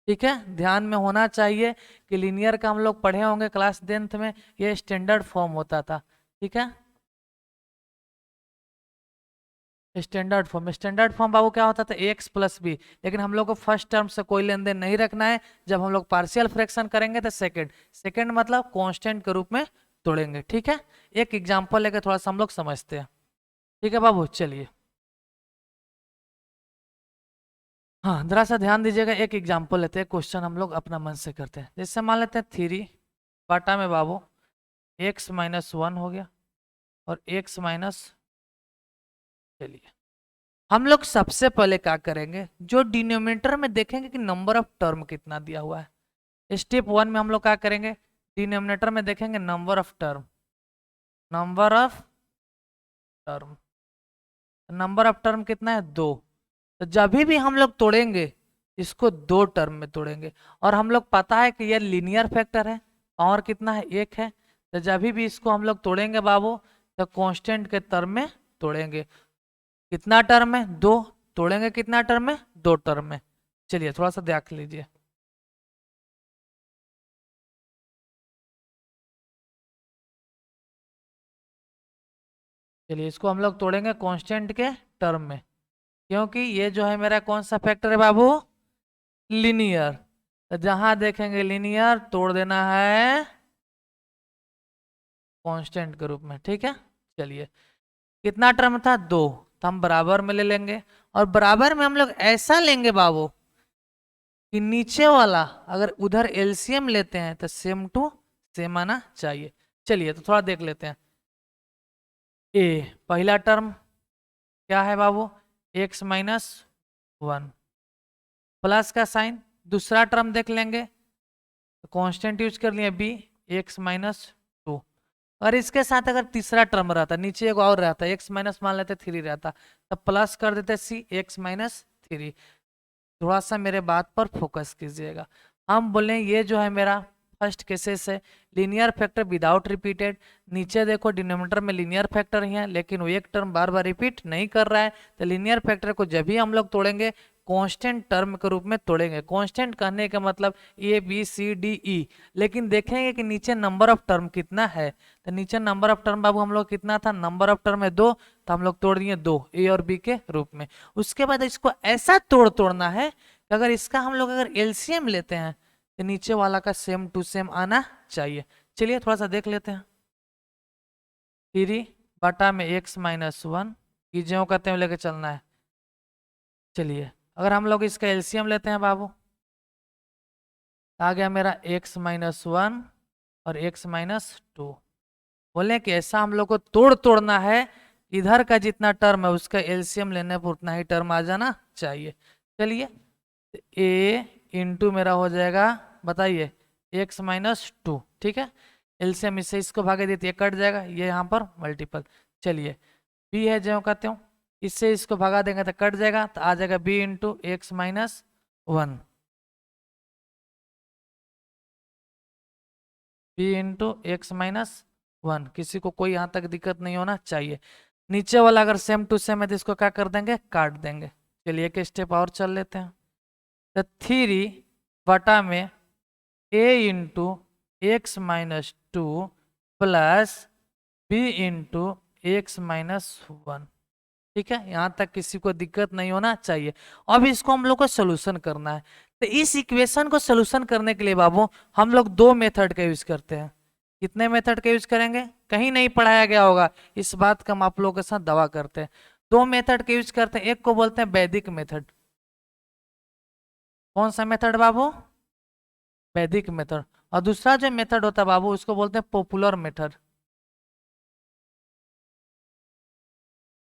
A: ठीक है, ध्यान में होना चाहिए कि लीनियर का हम लोग पढ़े होंगे क्लास 10th में, ये स्टैंडर्ड फॉर्म होता था। ठीक है, स्टैंडर्ड फॉर्म बाबू क्या होता था, एक्स प्लस बी। लेकिन हम लोग को फर्स्ट टर्म से कोई लेन देन नहीं रखना है। जब हम लोग पार्शियल फ्रैक्शन करेंगे तो सेकंड मतलब कांस्टेंट के रूप में तोड़ेंगे। ठीक है, एक एग्जांपल लेकर थोड़ा सा हम लोग समझते हैं। ठीक है बाबू, चलिए हाँ जरा सा ध्यान दीजिएगा, एक एग्जांपल लेते हैं, क्वेश्चन हम लोग अपना मन से करते हैं। जैसे मान लेते हैं 3 बाटा में बाबू x माइनस 1 हो गया और x माइनस। चलिए, हम लोग सबसे पहले क्या करेंगे, जो डिनोमिनेटर में देखेंगे कि नंबर ऑफ टर्म कितना दिया हुआ है। स्टेप 1 में हम लोग क्या करेंगे, डिनोमिनेटर में देखेंगे number of term. Number of term, number of term कितना है, 2। तो जब भी हम लोग तोड़ेंगे इसको 2 टर्म में तोड़ेंगे, और हम लोग पता है कि ये लीनियर फैक्टर है, और कितना है, 1 है। तो जब भी इसको हम लोग तोड़ेंगे बाबू तो कांस्टेंट के टर्म में तोड़ेंगे। कितना टर्म में, 2। तोड़ेंगे कितना टर्म में, 2 टर्म में। चलिए थोड़ा सा देख लीजिए। चलिए इसको हम लोग तोड़ेंगे कांस्टेंट के टर्म में, क्योंकि ये जो है मेरा कौन सा फैक्टर है बाबू, लीनियर। तो जहां देखेंगे लीनियर तोड़ देना है कांस्टेंट के रूप में। ठीक है, चलिए कितना टर्म था, 2, तो हम बराबर में ले लेंगे। और बराबर में हम लोग ऐसा लेंगे बाबू कि नीचे वाला अगर उधर एलसीएम लेते हैं तो सेम टू सेम आना चाहिए। चलिए तो थोड़ा देख लेते हैं। ए पहला टर्म क्या है बाबू, x माइनस 1 प्लस का साइन। दूसरा टर्म देख लेंगे तो कांस्टेंट यूज कर लिए बी, x माइनस 2। और इसके साथ अगर तीसरा टर्म रहता, नीचे एक और रहता, x माइनस मान लेते 3 रहता, तब प्लस कर देते सी, x माइनस 3। थोड़ा सा मेरे बात पर फोकस कीजिएगा। हम बोले ये जो है मेरा फर्स्ट केसेस है, लीनियर फैक्टर विदाउट रिपीटेड। नीचे देखो डिनोमिनेटर में लीनियर फैक्टर ही है, लेकिन वो एक टर्म बार बार रिपीट नहीं कर रहा है। तो लीनियर फैक्टर को जब भी हम लोग तोड़ेंगे कांस्टेंट टर्म के रूप में तोड़ेंगे। कांस्टेंट कहने का मतलब A B C D E. लेकिन देखेंगे कि नीचे नंबर ऑफ टर्म कितना है, तो नीचे नंबर ऑफ टर्म बाबू हम लोग कितना था, नंबर ऑफ टर्म है 2, तो हम लोग तोड़ दिए 2 ए और बी के रूप में। उसके बाद इसको ऐसा तोड़ना है कि अगर इसका हम लोग अगर एलसीएम लेते हैं तो नीचे वाला का सेम टू सेम आना चाहिए। चलिए थोड़ा सा देख लेते हैं। 3 बटा में x माइनस 1 की ज्यों कहते हैं लेके चलना है। चलिए अगर हम लोग इसका एलसीएम लेते हैं बाबू, आ गया मेरा x माइनस 1 और x माइनस 2। बोले कि ऐसा हम लोग को तोड़ना है, इधर का जितना टर्म है उसका एलसीएम लेने पर उतना ही टर्म आ जाना चाहिए। चलिए a इंटू मेरा हो जाएगा, बताइए, x माइनस 2। ठीक है, एलसीएम इससे इसको भागे देती है, कट जाएगा, ये यहाँ पर मल्टीपल। चलिए b है जो कहते हो, इससे इसको भगा देंगे तो कट जाएगा, तो आ जाएगा b into x minus 1। B into x minus one. किसी को कोई यहाँ तक दिक्कत नहीं होना चाहिए। नीचे वाला अगर सेम टू सेम है तो इसको क्या कर देंगे, काट देंगे। चलिए एक स्टेप और चल लेते हैं। तो 3 बटा में A into x minus two plus B into x minus one. ठीक है, यहाँ तक किसी को दिक्कत नहीं होना चाहिए। अब इसको हम लोग को सोल्यूशन करना है। तो इस इक्वेशन को सोल्यूशन करने के लिए बाबू हम लोग दो मेथड का यूज करते हैं। कितने मेथड का यूज करेंगे, कहीं नहीं पढ़ाया गया होगा, इस बात का हम आप लोगों के साथ दावा करते हैं। दो मेथड का यूज करते हैं, एक को बोलते हैं वैदिक मेथड। कौन सा मेथड बाबू, वैदिक मेथड। और दूसरा जो मेथड होता है बाबू उसको बोलते हैं पॉपुलर मेथड,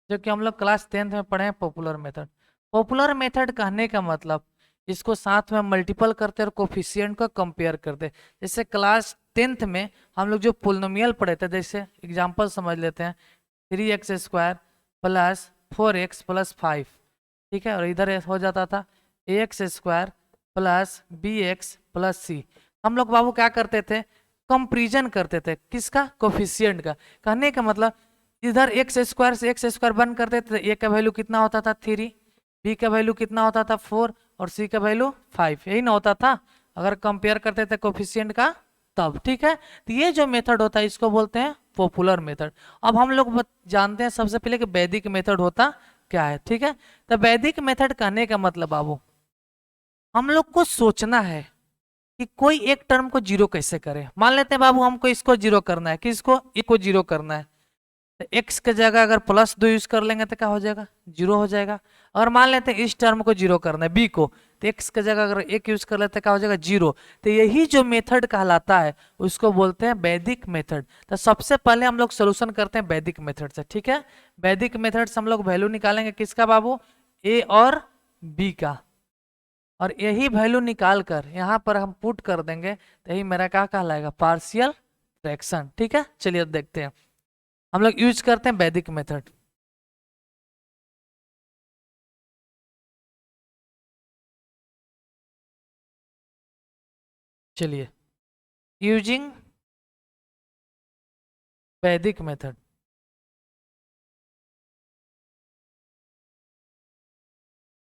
A: जो कि हम लोग क्लास 10th में पढ़े हैं पॉपुलर मेथड। पॉपुलर मेथड कहने का मतलब इसको साथ में मल्टीपल करते और कोफिशिएंट को कंपेयर करते। जैसे क्लास 10th में हम लोग जो पोलिनोमियल पढ़े थे, जैसे एग्जांपल समझ लेते हैं, 3x² प्लस 4x प्लस 5। ठीक है, और इधर हो जाता था ax² प्लस bx प्लस सी। हम लोग बाबू क्या करते थे, कंपेरिजन करते थे, किसका, कोफिशिएंट का। कहने का मतलब इधर x² से x² बंद कर देते थे, a का वैल्यू कितना होता था 3, b का वैल्यू कितना होता था 4 और c का वैल्यू 5, यही ना होता था अगर कंपेयर करते थे कोफिशिएंट का तब। ठीक है, तो ये जो मेथड होता है इसको बोलते हैं पॉपुलर मेथड। अब हम लोग जानते हैं सबसे पहले कि वैदिक मेथड होता क्या है। ठीक है, तो वैदिक मेथड कहने का मतलब बाबू हम लोग को सोचना है कि कोई एक टर्म को जीरो कैसे करें। मान लेते हैं बाबू हमको इसको जीरो करना है, किसको, ए को जीरो करना है। तो एक्स के जगह अगर +2 यूज कर लेंगे तो क्या हो जाएगा, जीरो हो जाएगा। अगर मान लेते हैं इस टर्म को जीरो करना है बी को, तो एक्स के जगह अगर एक यूज कर लेते हैं क्या हो जाएगा, जीरो। तो यही जो मेथड कहलाता है उसको बोलते हैं वैदिक मेथड। तो सबसे पहले हम लोग सोल्यूशन करते हैं वैदिक मेथड से। ठीक है, वैदिक मेथड से हम लोग वैल्यू निकालेंगे किसका बाबू, ए और बी का, और यही वैल्यू निकाल कर यहाँ पर हम पुट कर देंगे तो यही मेरा क्या कहलाएगा, पार्शियल फ्रैक्शन। ठीक है, चलिए अब देखते हैं। हम लोग यूज करते हैं वैदिक मेथड। चलिए, यूजिंग वैदिक मेथड।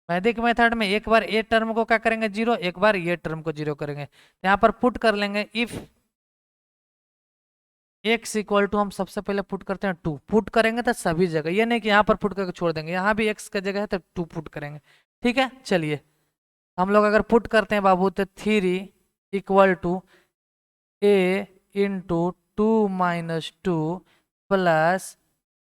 A: वैदिक मेथड में एक बार ए टर्म को क्या करेंगे जीरो, एक बार ये टर्म को जीरो करेंगे। यहाँ पर पुट कर लेंगे इफ एक्स इक्वल टू, हम सबसे पहले पुट करते हैं 2। पुट करेंगे तो सभी जगह, ये नहीं कि यहाँ पर पुट करके छोड़ देंगे, यहाँ भी एक्स का जगह है तो 2 पुट करेंगे। ठीक है, चलिए हम लोग अगर पुट करते हैं बाबू तो 3 equal to a into 2 - 2 plus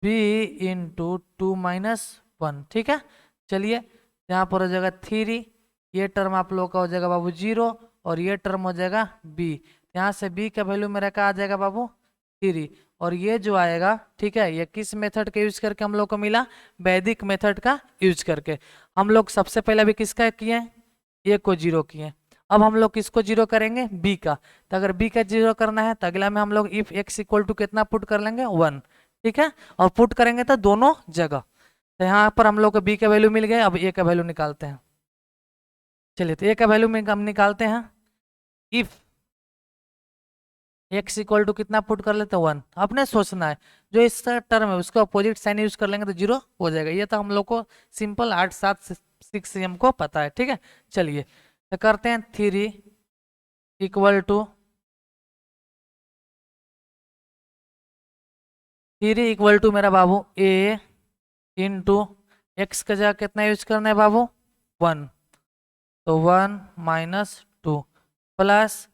A: B into 2 - 1। ठीक है, चलिए यहाँ पर हो जाएगा 3, ये टर्म आप लोग का हो जाएगा बाबू 0 और ये टर्म हो जाएगा b। यहाँ से b का वैल्यू मेरा क्या आ जाएगा बाबू 3, और ये जो आएगा, ठीक है, ये किस मेथड का यूज करके हम लोग को मिला, वैदिक मेथड का यूज करके। हम लोग सबसे पहले अभी किसका किए, ए को जीरो किए। अब हम लोग किसको जीरो करेंगे, बी का। तो अगर बी का जीरो करना है तो अगला में हम लोग इफ एक्स इक्वल टू कितना पुट कर लेंगे 1। ठीक है, और पुट करेंगे तो दोनों जगह। तो यहाँ पर हम लोग को बी का वैल्यू मिल गया, अब ए का वैल्यू निकालते हैं। चलिए, तो ए का वैल्यू में हम निकालते हैं, इफ एक्स इक्वल टू कितना पुट कर लेते हैं 1। अपने सोचना है जो इसका टर्म है उसका अपोजिट साइन यूज कर लेंगे तो जीरो हो जाएगा। ये तो हम लोग को सिंपल 8 7 6 से हमको पता है। ठीक है, चलिए तो करते हैं 3 इक्वल टू 3 इक्वल टू मेरा बाबू ए इंटू एक्स का जगह कितना यूज करना है बाबू 1, तो 1 - 2 प्लस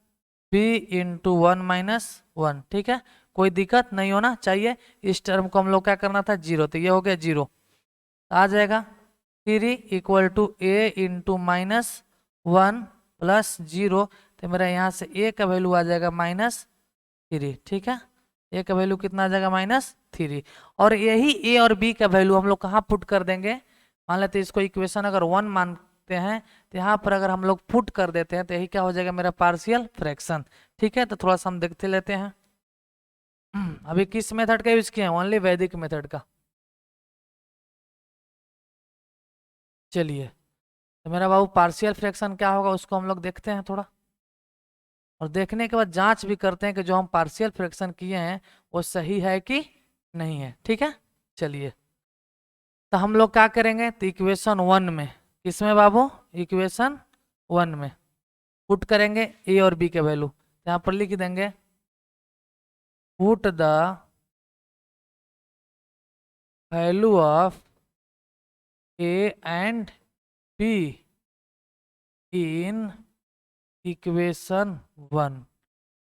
A: बी इंटू 1 - 1। ठीक है, कोई दिक्कत नहीं होना चाहिए। इस टर्म को हम लोग क्या करना था, जीरो, तो ये हो गया जीरो। आ जाएगा 3 equal to a into -1 plus 0, तो मेरा यहाँ से ए का वैल्यू आ जाएगा -3। ठीक है, ए का वैल्यू कितना आ जाएगा -3, और यही ए और बी का वैल्यू हम लोग कहाँ पुट कर देंगे। मान लेते हैं इसको इक्वेशन अगर 1 मानते हैं तो यहाँ पर अगर हम लोग पुट कर देते हैं तो यही क्या हो जाएगा, मेरा पार्शियल फ्रैक्शन। ठीक है, तो थोड़ा सा हम देखते लेते हैं। अभी किस मेथड का यूज किया है, ओनली वैदिक मेथड का। चलिए, तो मेरा बाबू पार्शियल फ्रैक्शन क्या होगा उसको हम लोग देखते हैं थोड़ा। और देखने के बाद जांच भी करते हैं कि जो हम पार्शियल फ्रैक्शन किए हैं वो सही है कि नहीं है। ठीक है, चलिए तो हम लोग क्या करेंगे, तो इक्वेशन 1 में, किसमें बाबू, इक्वेशन 1 में पुट करेंगे ए और बी के वैल्यू। यहाँ पर लिख देंगे put the value of A and be in equation 1।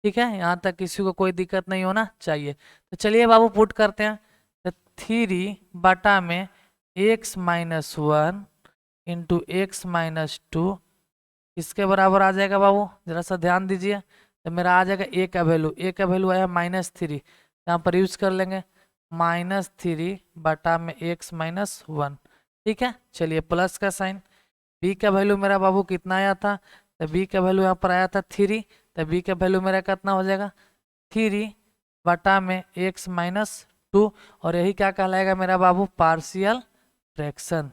A: ठीक है, यहाँ तक किसी को कोई दिक्कत नहीं होना चाहिए। तो चलिए बाबू पुट करते हैं। तो 3 में x minus 1 into x minus 2 इसके बराबर आ जाएगा बाबू, जरा सा ध्यान दीजिए। तो मेरा आ जाएगा ए का वैल्यू, ए का वैल्यू आया -3, यहाँ पर यूज कर लेंगे -3 में x माइनस 1। ठीक है, चलिए प्लस का साइन। b का वैल्यू मेरा बाबू कितना आया था, तो b का वैल्यू यहाँ पर आया था 3, तो b का वैल्यू मेरा कितना हो जाएगा 3 में x माइनस 2, और यही क्या कहलाएगा मेरा बाबू, पार्शियल फ्रैक्शन।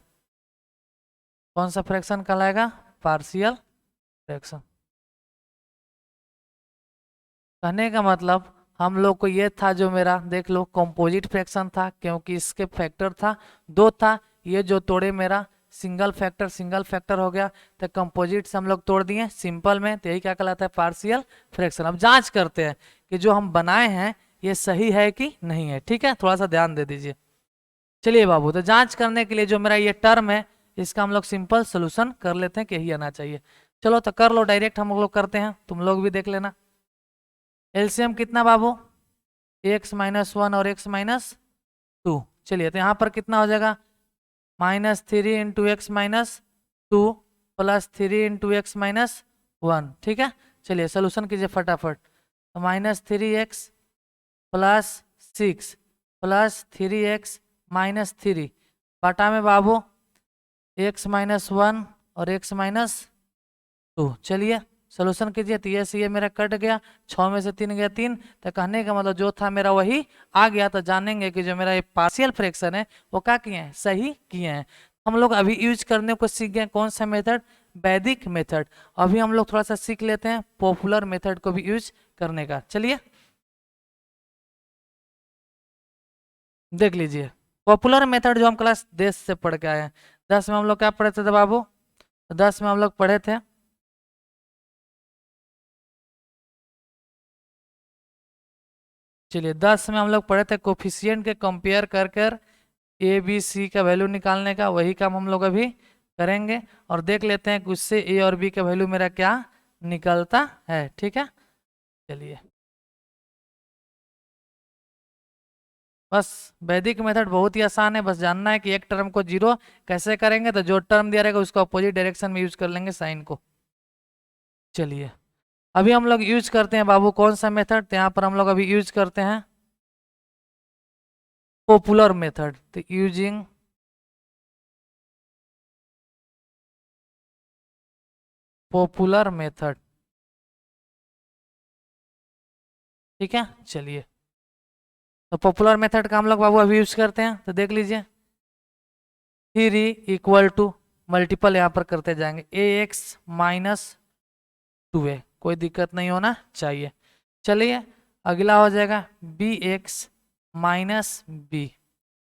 A: कौन सा फ्रैक्शन कहलाएगा, पार्शियल फ्रैक्शन। कहने का मतलब हम लोग को ये था, जो मेरा देख लो कंपोजिट फ्रैक्शन था, क्योंकि इसके फैक्टर था 2 था, ये जो तोड़े मेरा सिंगल फैक्टर हो गया, तो कंपोजिट से हम लोग तोड़ दिए सिंपल में, तो यही क्या कहलाता है, पार्शियल फ्रैक्शन। अब जांच करते हैं कि जो हम बनाए हैं ये सही है कि नहीं है। ठीक है, थोड़ा सा ध्यान दे दीजिए। चलिए बाबू, तो जांच करने के लिए जो मेरा ये टर्म है इसका हम लोग सिंपल सोल्यूशन कर लेते हैं कि यही आना चाहिए। चलो तो कर लो, डायरेक्ट हम लोग करते हैं, तुम लोग भी देख लेना। एलसीएम कितना बाबू, x माइनस 1 और x माइनस 2। चलिए तो यहाँ पर कितना हो जाएगा, -3 into x minus 2 plus 3 into x minus 1। ठीक है, चलिए सोल्यूशन कीजिए फटाफट। तो -3x plus 6 plus 3x minus 3 बटा में बाबू x माइनस 1 और x माइनस 2। चलिए सोल्यूशन कीजिए। तो ये से ये मेरा कट गया, 6 में से 3 गया 3, तो कहने का मतलब जो था मेरा वही आ गया। तो जानेंगे कि जो मेरा ये पार्शियल फ्रैक्शन है वो क्या किए हैं, सही किए हैं। हम लोग अभी यूज करने को सीख गए कौन सा मेथड, वैदिक मेथड। अभी हम लोग थोड़ा सा सीख लेते हैं पॉपुलर मेथड को भी यूज करने का। चलिए देख लीजिए पॉपुलर मेथड जो हम क्लास 10 से पढ़ के आए हैं। 10 में हम लोग क्या पढ़े थे बाबू, 10 में हम लोग पढ़े थे, चलिए 10 में हम लोग पढ़े थे कोफिशिएंट के कंपेयर कर कर ए बी सी का वैल्यू निकालने का। वही काम हम लोग अभी करेंगे और देख लेते हैं कि उससे ए और बी का वैल्यू मेरा क्या निकलता है। ठीक है, चलिए बस वैदिक मेथड बहुत ही आसान है, बस जानना है कि एक टर्म को जीरो कैसे करेंगे। तो जो टर्म दिया रहेगा उसको अपोजिट डायरेक्शन में यूज कर लेंगे साइन को। चलिए अभी हम लोग यूज करते हैं बाबू कौन सा मेथड, तो यहाँ पर हम लोग अभी यूज करते हैं पॉपुलर मेथड। तो यूजिंग पॉपुलर मेथड। ठीक है, चलिए तो पॉपुलर मेथड का हम लोग बाबू अभी यूज करते हैं। तो देख लीजिए 3 इक्वल टू मल्टीपल यहाँ पर करते जाएंगे ए एक्स माइनस 2a, कोई दिक्कत नहीं होना चाहिए। चलिए अगला हो जाएगा बी एक्स माइनस बी।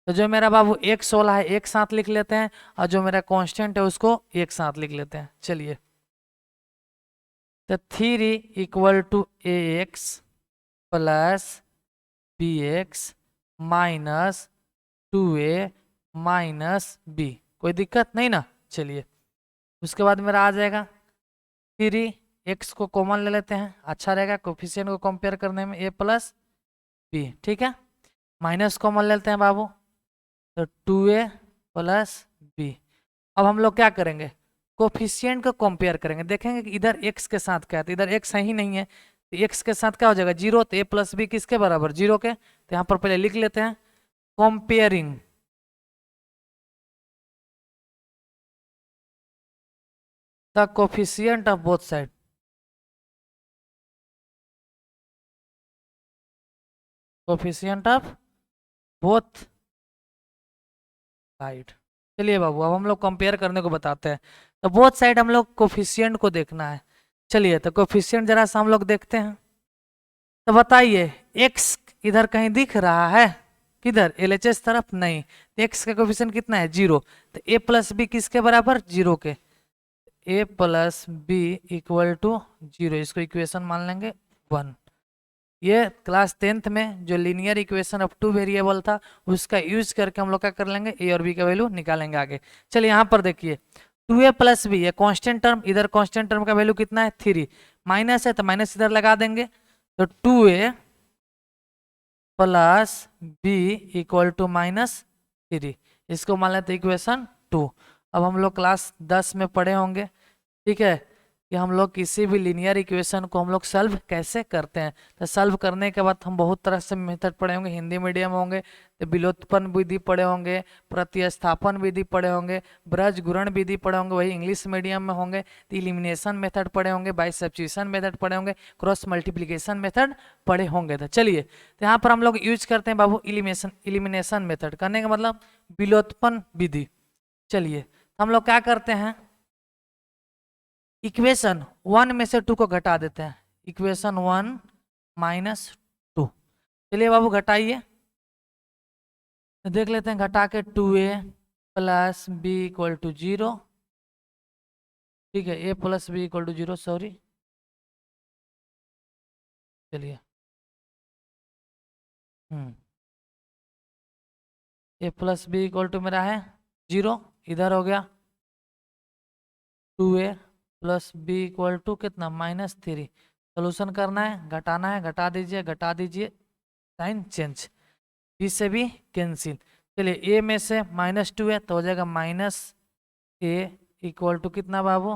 A: तो जो मेरा बाबू एक्स वाला है एक साथ लिख लेते हैं, और जो मेरा कांस्टेंट है उसको एक साथ लिख लेते हैं। चलिए तो 3 equal to a x plus b x minus 2a minus b, कोई दिक्कत नहीं ना। चलिए उसके बाद मेरा आ जाएगा 3 एक्स को कॉमन ले लेते हैं, अच्छा रहेगा कोफिशिएंट को कंपेयर करने में, ए प्लस बी। ठीक है, माइनस कॉमन लेते हैं बाबू, तो 2a प्लस बी। अब हम लोग क्या करेंगे, कोफिशिएंट को कंपेयर करेंगे, देखेंगे कि इधर x के साथ क्या है, तो इधर x ही नहीं है, तो x के साथ क्या हो जाएगा 0, तो a प्लस बी किसके बराबर 0 के। तो यहाँ पर पहले लिख लेते हैं comparing the coefficient of both side. Coefficient of both side. चलिए बाबू अब हम लोग कंपेयर करने को बताते हैं। तो बोथ साइड हम लोग कोफिशिएंट को देखना है। चलिए तो कोफिशिएंट जरा सा हम लोग देखते हैं। तो बताइए x इधर कहीं दिख रहा है, किधर LHS तरफ नहीं, x का कोफिशिएंट कितना है 0, तो a प्लस बी किसके बराबर 0 के, a plus b equal to 0, इसको इक्वेशन मान लेंगे 1। ये क्लास 10th में जो linear equation of two variable था उसका यूज करके हम लोग क्या कर लेंगे, a और b का वैल्यू निकालेंगे आगे। चलिए यहाँ पर देखिए 2a प्लस बी, ये कांस्टेंट टर्म, इधर कांस्टेंट टर्म का वैल्यू कितना है 3, माइनस है तो माइनस इधर लगा देंगे, तो 2a plus b equal to -3, इसको मान लेते इक्वेशन 2। अब हम लोग क्लास 10 में पढ़े होंगे, ठीक है, कि हम लोग किसी भी लीनियर इक्वेशन को हम लोग सॉल्व कैसे करते हैं। तो सॉल्व करने के बाद हम बहुत तरह से मेथड पढ़े होंगे, हिंदी मीडियम होंगे तो विलोपन विधि पढ़े होंगे, प्रतिस्थापन विधि पढ़े होंगे, ब्रज गुणन विधि पढ़े होंगे, वही इंग्लिश मीडियम में होंगे तो इलिमिनेशन मेथड पढ़े होंगे, बाय सब्स्टिट्यूशन मेथड पढ़े होंगे, क्रॉस मल्टीप्लिकेशन मेथड पढ़े होंगे। तो चलिए तो यहाँ पर हम लोग यूज करते हैं बाबू इलिमिनेशन मेथड, करने का मतलब विलोपन विधि। चलिए तो हम लोग क्या करते हैं, इक्वेशन 1 में से 2 को घटा देते हैं, इक्वेशन 1 -2। चलिए बाबू घटाइए, तो देख लेते हैं घटा के 2a plus b equal to 0, ठीक है, a plus b equal to 0, sorry, चलिए a plus b equal to मेरा है 0, इधर हो गया 2a plus b equal to कितना -3। सोल्यूशन करना है, घटाना है, घटा दीजिए, घटा दीजिए, साइन चेंज, बी से भी कैंसिल। चलिए a में से -2 है तो हो जाएगा -a इक्वल टू कितना बाबू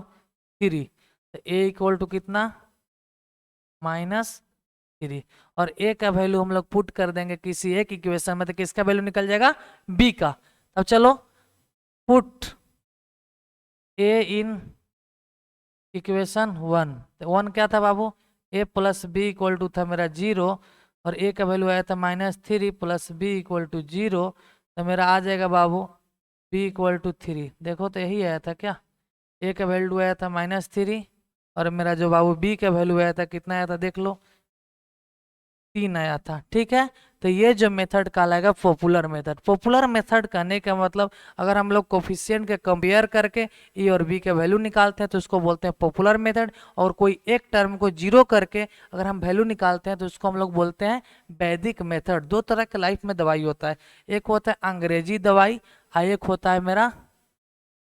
A: 3, तो a इक्वल टू कितना -3, और a का वैल्यू हम लोग पुट कर देंगे किसी एक इक्वेशन में, तो किसका वैल्यू निकल जाएगा b का। अब चलो पुट a इन इक्वेशन 1, तो 1 क्या था बाबू, a plus b equal to था मेरा 0, और a का वैल्यू आया था -3 प्लस बी इक्वल टू 0, तो मेरा आ जाएगा बाबू b इक्वल टू 3। देखो तो यही आया था क्या, a का वैल्यू आया था -3 और मेरा जो बाबू b का वैल्यू आया था कितना आया था देख लो 3 आया था, ठीक है। तो ये जो मेथड कहलाएगा पॉपुलर मेथड। पॉपुलर मेथड कहने का मतलब अगर हम लोग कोफिशिएंट के कंपेयर करके ए और बी के वैल्यू निकालते हैं तो उसको बोलते हैं पॉपुलर मेथड, और कोई एक टर्म को जीरो करके अगर हम वैल्यू निकालते हैं तो उसको हम लोग बोलते हैं वैदिक मेथड। दो तरह के लाइफ में दवाई होता है, एक होता है अंग्रेजी दवाई और एक होता है मेरा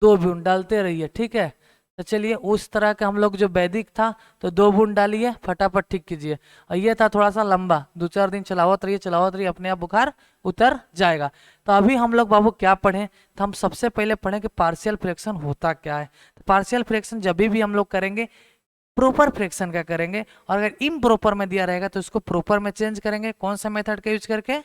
A: 2 बूंद डालते रहिए, ठीक है। तो चलिए उस तरह का हम लोग जो वैदिक था तो 2 बूंद डालिए फटाफट ठीक कीजिए, और ये था थोड़ा सा लंबा, 2-4 दिन चलावत रहिए अपने आप बुखार उतर जाएगा। तो अभी हम लोग बाबू क्या पढ़ें, तो हम सबसे पहले पढ़ें कि पार्शियल फ्रैक्शन होता क्या है। तो पार्शियल फ्रैक्शन जब भी हम लोग करेंगे प्रॉपर फ्रैक्शन का करेंगे, और अगर इम्प्रॉपर में दिया रहेगा तो उसको प्रॉपर में चेंज करेंगे। कौन सा मेथड का यूज करके,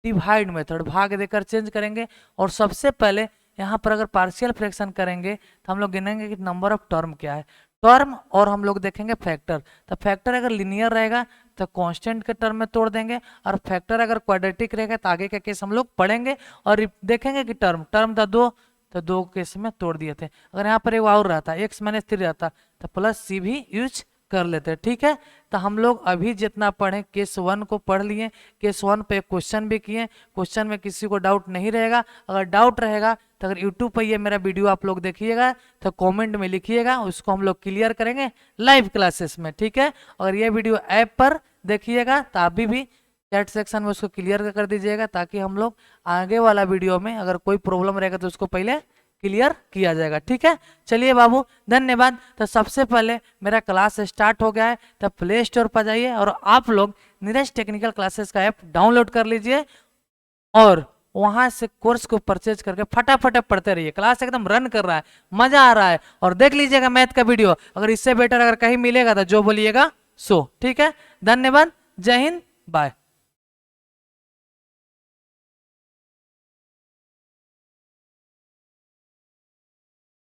A: डिवाइड मेथड, भाग देकर चेंज करेंगे। और सबसे पहले यहाँ पर अगर पार्शियल फ्रैक्शन करेंगे तो हम लोग गिनेंगे कि नंबर ऑफ टर्म क्या है, टर्म, और हम लोग देखेंगे फैक्टर। तो फैक्टर अगर लिनियर रहेगा तो कांस्टेंट के टर्म में तोड़ देंगे, और फैक्टर अगर क्वाड्रेटिक रहेगा तो आगे का केस हम लोग पढ़ेंगे और देखेंगे कि टर्म था 2 तो 2 केस में तोड़ दिए थे। अगर यहाँ पर एक और रहता x - 3 रहता तो प्लस सी भी यूज कर लेते हैं, ठीक है। तो हम लोग अभी जितना पढ़े केस 1 को पढ़ लिए, केस 1 पे क्वेश्चन भी किए, क्वेश्चन में किसी को डाउट नहीं रहेगा। अगर डाउट रहेगा तो अगर यूट्यूब पर ये मेरा वीडियो आप लोग देखिएगा तो कमेंट में लिखिएगा, उसको हम लोग क्लियर करेंगे लाइव क्लासेस में, ठीक है। अगर ये वीडियो ऐप पर देखिएगा तो अभी भी चैट सेक्शन में उसको क्लियर कर दीजिएगा, ताकि हम लोग आगे वाला वीडियो में अगर कोई प्रॉब्लम रहेगा तो उसको पहले क्लियर किया जाएगा, ठीक है। चलिए बाबू धन्यवाद। तो सबसे पहले मेरा क्लास स्टार्ट हो गया है, तो प्ले स्टोर पर जाइए और आप लोग नीरज टेक्निकल क्लासेस का ऐप डाउनलोड कर लीजिए, और वहां से कोर्स को परचेज करके फटाफट पढ़ते रहिए। क्लास एकदम रन कर रहा है, मजा आ रहा है, और देख लीजिएगा मैथ का वीडियो। अगर इससे बेटर अगर कहीं मिलेगा तो जो बोलिएगा सो, ठीक है। धन्यवाद, जय हिंद, बाय।